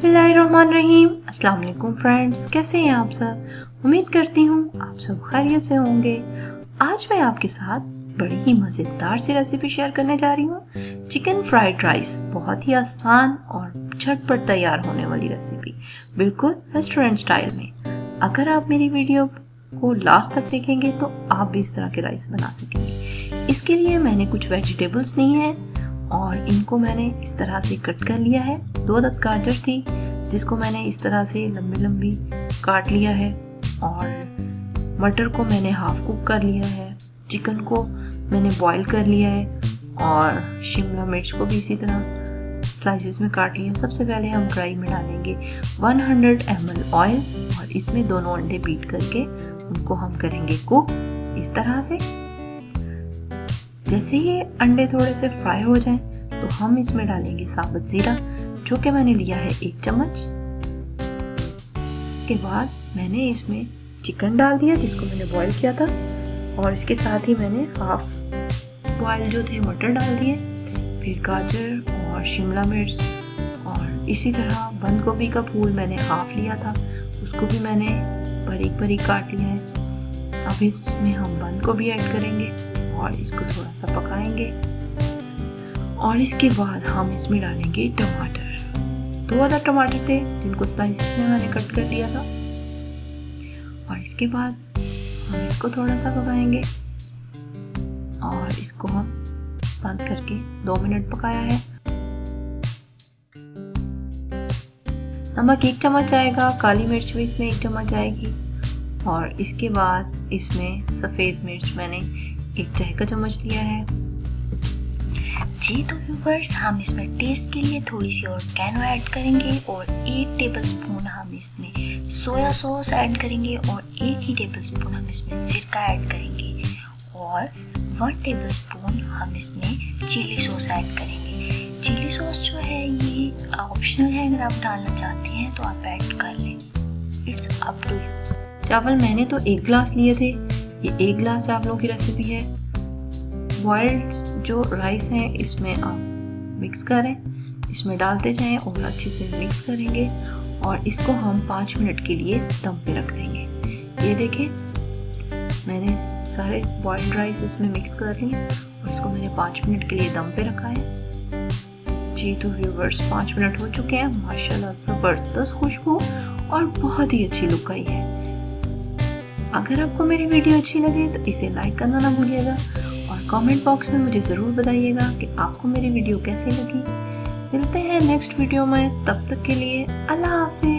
बिस्मिल्लाहिर्रहमानिर्रहीम। अस्सलाम वालेकुम फ्रेंड्स, कैसे हैं आप सब। उम्मीद करती हूँ आप सब खैरियत से होंगे। आज मैं आपके साथ बड़ी ही मज़ेदार सी रेसिपी शेयर करने जा रही हूँ। चिकन फ्राइड राइस, बहुत ही आसान और झटपट तैयार होने वाली रेसिपी, बिल्कुल रेस्टोरेंट स्टाइल में। अगर आप मेरी वीडियो को लास्ट तक देखेंगे तो आप भी इस तरह के राइस बना सकेंगे। इसके लिए मैंने कुछ वेजिटेबल्स ली हैं और इनको मैंने इस तरह से कट कर लिया है। 2 अदद गाजर थी जिसको मैंने इस तरह से लंबी लंबी काट लिया है और मटर को मैंने हाफ कुक कर लिया है। चिकन को मैंने बॉईल कर लिया है और शिमला मिर्च को भी इसी तरह स्लाइसेस में काट लिया। सबसे पहले हम कढ़ाई में डालेंगे 100 ml ऑयल और इसमें दोनों अंडे बीट करके उनको हम करेंगे कुक इस तरह से। जैसे ही अंडे थोड़े से फ्राई हो जाएं तो हम इसमें डालेंगे साबुत ज़ीरा, जो कि मैंने लिया है 1 चम्मच। के बाद मैंने इसमें चिकन डाल दिया जिसको मैंने बॉईल किया था और इसके साथ ही मैंने हाफ बॉयल जो थे मटर डाल दिए। फिर गाजर और शिमला मिर्च और इसी तरह बंद गोभी का फूल मैंने हाफ लिया था, उसको भी मैंने बारीक बारीक काट लिया है। अब इसमें हम बंद गोभी ऐड करेंगे और इसको थोड़ा सा पकाएंगे और इसके बाद हम इसमें डालेंगे टमाटर। 2 अदद टमाटर थे जिनको स्लाइसेस में मैंने कट कर दिया था और इसके बाद हम इसको थोड़ा सा पकाएंगे और इसको हम बंद करके 2 मिनट पकाया है। नमक 1 चम्मच आएगा, काली मिर्च भी इसमें 1 चम्मच आएगी और इसके बाद इसमें सफ़ेद मिर्च मैंने 1 चाय का चम्मच लिया है। जी तो व्यूवर्स, हम इसमें टेस्ट के लिए थोड़ी सी ऑरिगैनो ऐड करेंगे और 1 टेबलस्पून हम इसमें सोया सॉस ऐड करेंगे और 1 ही टेबलस्पून हम इसमें सिरका ऐड करेंगे और 1 टेबलस्पून हम इसमें चिली सॉस ऐड करेंगे। चिली सॉस जो है ये ऑप्शनल है, अगर आप डालना चाहते हैं तो आप ऐड कर लें, इट्स अप टू यू। चावल मैंने तो 1 गिलास लिए थे, ये 1 गिलास चावलों की रेसिपी है। बॉइल्ड जो राइस है इसमें आप मिक्स करें, इसमें डालते जाएं और अच्छे से मिक्स करेंगे और इसको हम 5 मिनट के लिए दम पे रख देंगे। ये देखें, मैंने सारे बॉइल्ड राइस इसमें मिक्स कर लिए और इसको मैंने 5 मिनट के लिए दम पे रखा है। जी तो व्यूवर्स, 5 मिनट हो चुके हैं। माशाल्लाह ज़बरदस्त खुशबू और बहुत ही अच्छी लुक आई है। अगर आपको मेरी वीडियो अच्छी लगे तो इसे लाइक करना ना भूलिएगा और कमेंट बॉक्स में मुझे ज़रूर बताइएगा कि आपको मेरी वीडियो कैसी लगी। मिलते हैं नेक्स्ट वीडियो में, तब तक के लिए अल्लाह हाफ़िज़।